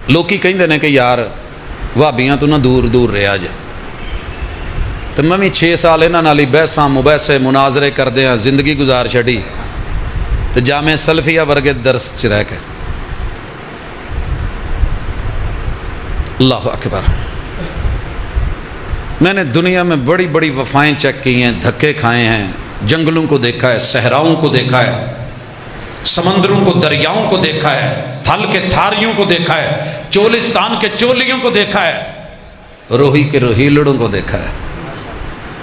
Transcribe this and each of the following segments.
ਲੋਕੀ ਕਹਿੰਦੇ ਨੇ ਕਿ ਯਾਰ ਭਾਬੀਆਂ ਤੋਂ ਨਾ ਦੂਰ ਦੂਰ ਰਿਹਾ ਜੇ, تو میں بھی 6 سال انہاں نال بحثاں مباحثے مناظرے کردے ہاں زندگی گزار چھڑی تو جامع سلفیہ ورگے درس چ رہ کے. اللہ اکبر. میں نے دنیا میں بڑی بڑی وفائیں چیک کی ہیں، دھکے کھائے ہیں، جنگلوں کو دیکھا ہے، صحراؤں کو دیکھا ہے، سمندروں کو، دریاؤں کو دیکھا ہے، تھل کے تھاریوں کو دیکھا ہے، چولستان کے چولیوں کو دیکھا ہے، روہی کے روہیلڑوں کو دیکھا ہے.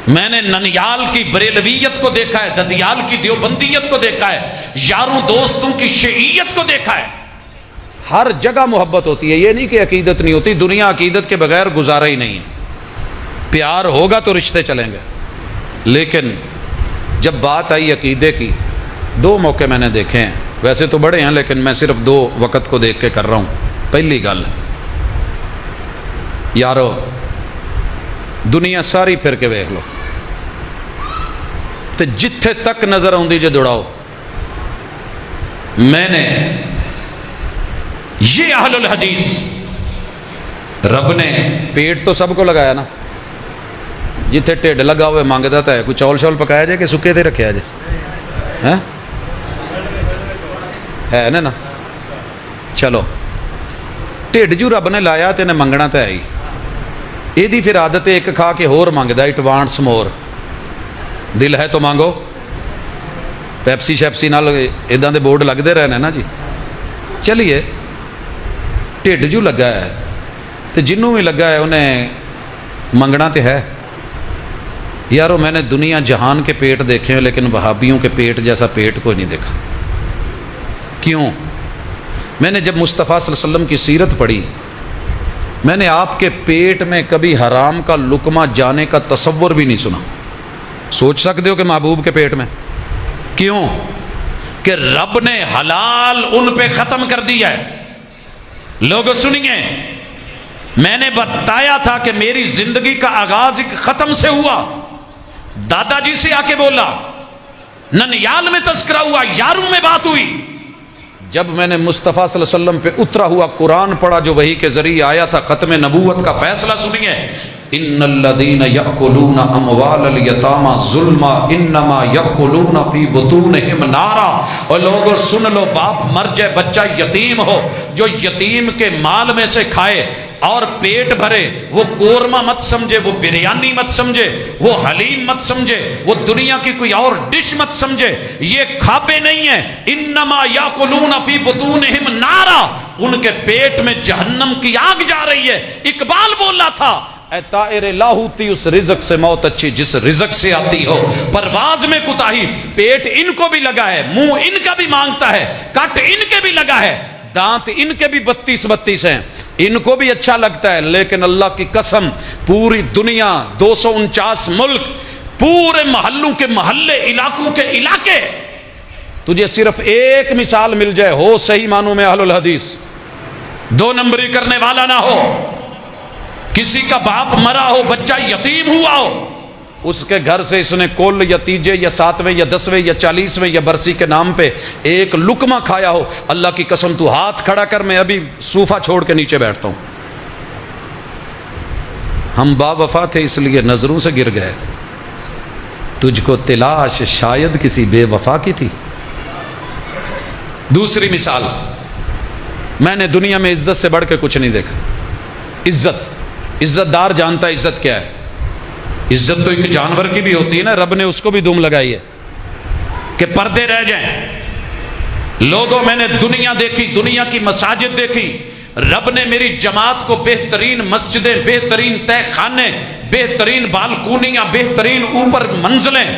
میں نے ننیال کی بریلویت کو دیکھا ہے، ددیال کی دیوبندیت کو دیکھا ہے، یاروں دوستوں کی شیعیت کو دیکھا ہے. ہر جگہ محبت ہوتی ہے، یہ نہیں کہ عقیدت نہیں ہوتی. دنیا عقیدت کے بغیر گزارا ہی نہیں ہے. پیار ہوگا تو رشتے چلیں گے. لیکن جب بات آئی عقیدے کی، 2 موقع میں نے دیکھے ہیں، ویسے تو بڑے ہیں لیکن میں صرف 2 وقت کو دیکھ کے کر رہا ہوں. پہلی گل، یارو دنیا ساری پھر کے ویکھ لو تو جتھے تک نظر آؤندی جے دوڑاؤ. میں نے یہ اہل الحدیث، رب نے پیٹ تو سب کو لگایا نا، جتھے ٹھڈ لگا ہوئے مانگدا تا ہے. کوئی چول شول پکایا جائے کہ سکے تے رکھیا جائے؟ ہے نا. چلو ٹھڈ جو رب نے لایا تے نے منگنا تے ہے ہی. یہ پھر عادت ایک کھا کے ہور مانگدا، اٹ وانٹس مور. دل ہے تو مانگو. پیپسی شیپسی نال ادا دے بورڈ لگتے رہنے نا جی. چلیے ٹھڈ جو لگا ہے تو جنوں بھی لگا ہے انہیں منگنا تو ہے. یارو میں نے دنیا جہان کے پیٹ دیکھے ہیں لیکن وہابیوں کے پیٹ جیسا پیٹ کوئی نہیں دیکھا. کیوں؟ میں نے جب مصطفیٰ صلی اللہ علیہ وسلم کی سیرت پڑھی، میں نے آپ کے پیٹ میں کبھی حرام کا لقمہ جانے کا تصور بھی نہیں سنا. سوچ سکتے ہو کہ محبوب کے پیٹ میں؟ کیوں؟ کہ رب نے حلال ان پہ ختم کر دیا ہے. لوگوں سنیے، میں نے بتایا تھا کہ میری زندگی کا آغاز ایک ختم سے ہوا. دادا جی سے آ کے بولا، ننیال میں تذکرہ ہوا، یاروں میں بات ہوئی. جب میں نے مصطفیٰ صلی اللہ علیہ وسلم پہ اترا ہوا قرآن پڑھا جو وحی کے ذریعے آیا تھا، ختم نبوت کا فیصلہ سنیے. ان الذین یأکلون اموال الیتامی ظلما انما یأکلون فی بطونہم نارا. اور لوگوں سن لو، باپ مر جائے، بچہ یتیم ہو، جو یتیم کے مال میں سے کھائے اور پیٹ بھرے، وہ قورمہ مت سمجھے، وہ بریانی مت سمجھے، وہ حلیم مت سمجھے، وہ دنیا کی کوئی اور ڈش مت سمجھے، یہ کھاپے نہیں ہیں. انما یاکلون فی بطونہم نارا، ان کے پیٹ میں جہنم کی آگ جا رہی ہے. اقبال بولا تھا، اے طائر لاہوتی اس رزق سے موت اچھی جس رزق سے آتی ہو. پرواز میں کوتاہی، پیٹ ان کو بھی لگا ہے، منہ ان کا بھی مانگتا ہے، کٹ ان کے بھی لگا ہے، دانت ان کے بھی 32 ہیں، ان کو بھی اچھا لگتا ہے. لیکن اللہ کی قسم، پوری دنیا 249 ملک، پورے محلوں کے محلے، علاقوں کے علاقے، تجھے صرف ایک مثال مل جائے، ہو صحیح معنوں میں اہل الحدیث، 2 نمبری کرنے والا نہ ہو، کسی کا باپ مرا ہو، بچہ یتیم ہوا ہو، اس کے گھر سے اس نے کل یا تیجے یا 7ویں یا 10ویں یا 40ویں یا برسی کے نام پہ ایک لقمہ کھایا ہو، اللہ کی قسم تو ہاتھ کھڑا کر، میں ابھی صوفہ چھوڑ کے نیچے بیٹھتا ہوں. ہم با وفا تھے اس لیے نظروں سے گر گئے. تجھ کو تلاش شاید کسی بے وفا کی تھی. دوسری مثال، میں نے دنیا میں عزت سے بڑھ کے کچھ نہیں دیکھا. عزت دار جانتا ہے عزت کیا ہے. عزت تو ایک جانور کی بھی ہوتی ہے نا، رب نے اس کو بھی دم لگائی ہے کہ پردے رہ جائیں. لوگوں میں نے دنیا دیکھی، دنیا کی مساجد دیکھی. رب نے میری جماعت کو بہترین مسجدیں، بہترین تہ خانے، بہترین بالکونیاں، بہترین اوپر منزلیں،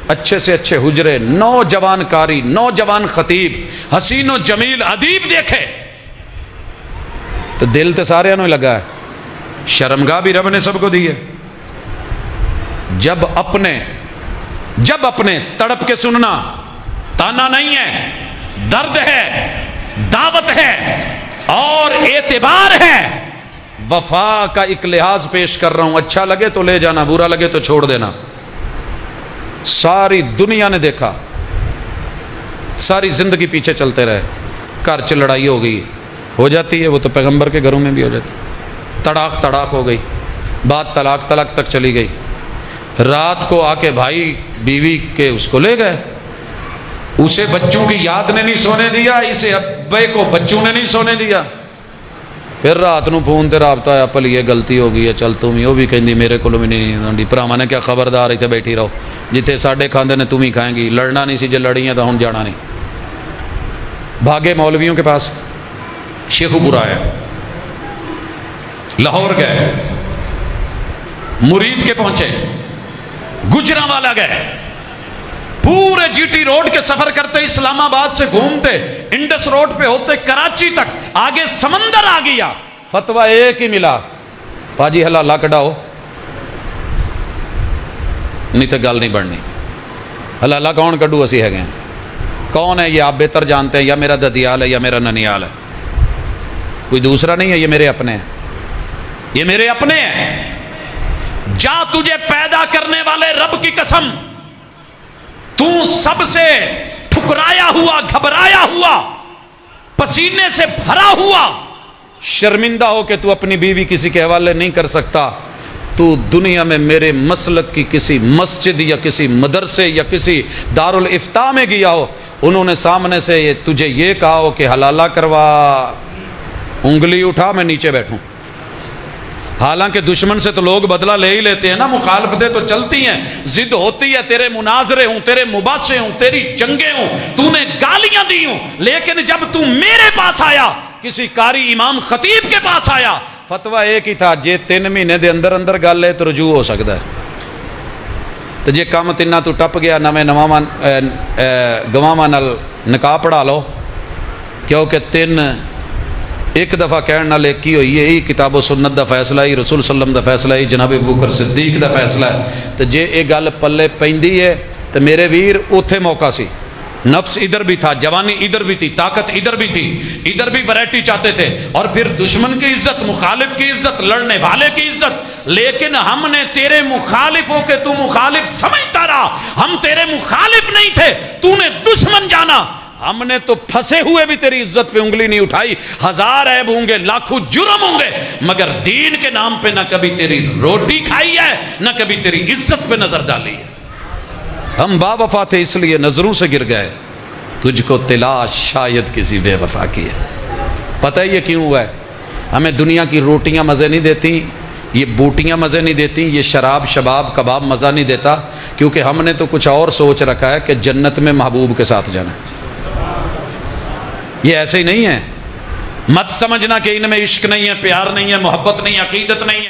اچھے سے اچھے حجرے، نوجوان کاری، نوجوان خطیب، حسین و جمیل ادیب دیکھے. تو دل تو سارے انہوں لگا ہے. شرمگاہ بھی رب نے سب کو دی ہے. جب اپنے تڑپ کے سننا، تانا نہیں ہے، درد ہے، دعوت ہے اور اعتبار ہے. وفا کا ایک لحاظ پیش کر رہا ہوں، اچھا لگے تو لے جانا، برا لگے تو چھوڑ دینا. ساری دنیا نے دیکھا، ساری زندگی پیچھے چلتے رہے، گھر چ لڑائی ہو گئی، ہو جاتی ہے، وہ تو پیغمبر کے گھروں میں بھی ہو جاتی، تڑاک تڑاک ہو گئی، بات طلاق تک چلی گئی۔ رات کو آ کے بھائی بیوی کے اس کو لے گئے، اسے بچوں کی یاد نے نہیں سونے دیا، اسے ابے کو بچوں نے نہیں سونے دیا۔ پھر رات نو فون تے رابطہ ہے، پل یہ غلطی ہو گئی ہے، چل تم ہی، وہ بھی کہندی میرے کو بھی نہیں آتی، بھراواں نے کیا خبردار اتنے بیٹھی رہو، جتنے ساڈے کھاندے نے تم ہی کھائیں گی، لڑنا نہیں سی، جے لڑی ہیں تو ہن جانا نہیں۔ بھاگے مولویوں کے پاس، شیخ پورا ہے، لاہور گئے، مرید کے پہنچے، گجرانوالا گئے، پورے جی ٹی روڈ کے سفر کرتے، اسلام آباد سے گھومتے، انڈس روڈ پہ ہوتے کراچی تک، آگے سمندر آ گیا، فتویٰ ایک ہی ملا، پاجی حلالہ کڈاؤ، نہیں تو گل نہیں بڑھنی۔ حلالہ کون کڈو؟ اسی ہے گئے، کون ہے یہ آپ بہتر جانتے ہیں، یا میرا ددیال ہے یا میرا ننیال ہے، کوئی دوسرا نہیں ہے، یہ میرے اپنے ہیں، یہ میرے اپنے ہیں۔ جا تجھے پیدا کرنے والے رب کی قسم، تو سب سے ٹھکرایا ہوا، گھبرایا ہوا، پسینے سے بھرا ہوا، شرمندہ ہو کہ تو اپنی بیوی کسی کے حوالے نہیں کر سکتا، تو دنیا میں میرے مسلک کی کسی مسجد یا کسی مدرسے یا کسی دارالافتاء میں گیا ہو، انہوں نے سامنے سے تجھے یہ کہا ہو کہ حلالہ کروا، انگلی اٹھا میں نیچے بیٹھوں۔ حالانکہ دشمن سے تو لوگ بدلہ لے ہی لیتے ہیں نا، مخالفتیں تو چلتی ہیں، ضد ہوتی ہے، تیرے مناظرے ہوں، تیرے مباحثے ہوں، تیری جنگیں ہوں، تو نے گالیاں دی ہوں، لیکن جب تو میرے پاس آیا، کسی قاری امام خطیب کے پاس آیا، فتویٰ ایک ہی تھا، جے 3 مہینے دے اندر اندر گل ہے تو رجوع ہو سکتا ہے، تو جے کام تینا تو ٹپ گیا، گواواں نال نکاح پڑھا لو، کیونکہ 3 ایک دفعہ کہنے نال ایک کی ہوئی ہے، یہی کتاب و سنت دا فیصلہ ہے، رسول صلی اللہ علیہ وسلم دا فیصلہ ہے، جناب ابوبکر صدیق دا فیصلہ ہے، تو جے یہ گل پلے پیندی ہے تو میرے ویر اوتھے موقع سی، نفس ادھر بھی تھا، جوانی ادھر بھی تھی، طاقت ادھر بھی تھی، ادھر بھی ویرائٹی چاہتے تھے، اور پھر دشمن کی عزت، مخالف کی عزت، لڑنے والے کی عزت، لیکن ہم نے تیرے مخالف ہو کے تو مخالف سمجھتا رہا، ہم تیرے مخالف نہیں تھے، تو نے دشمن جانا، ہم نے تو پھنسے ہوئے بھی تیری عزت پہ انگلی نہیں اٹھائی، 1000 عیب ہوں گے، لاکھوں جرم ہوں گے، مگر دین کے نام پہ نہ کبھی تیری روٹی کھائی ہے، نہ کبھی تیری عزت پہ نظر ڈالی ہے۔ ہم با وفا تھے اس لیے نظروں سے گر گئے، تجھ کو تلاش شاید کسی بے وفا کی ہے۔ پتہ ہے یہ کیوں ہوا ہے؟ ہمیں دنیا کی روٹیاں مزے نہیں دیتی، یہ بوٹیاں مزے نہیں دیتی، یہ شراب شباب کباب مزہ نہیں دیتا، کیونکہ ہم نے تو کچھ اور سوچ رکھا ہے کہ جنت میں محبوب کے ساتھ جانا ہے۔ یہ ایسے ہی نہیں ہے، مت سمجھنا کہ ان میں عشق نہیں ہے، پیار نہیں ہے، محبت نہیں ہے، عقیدت نہیں ہے۔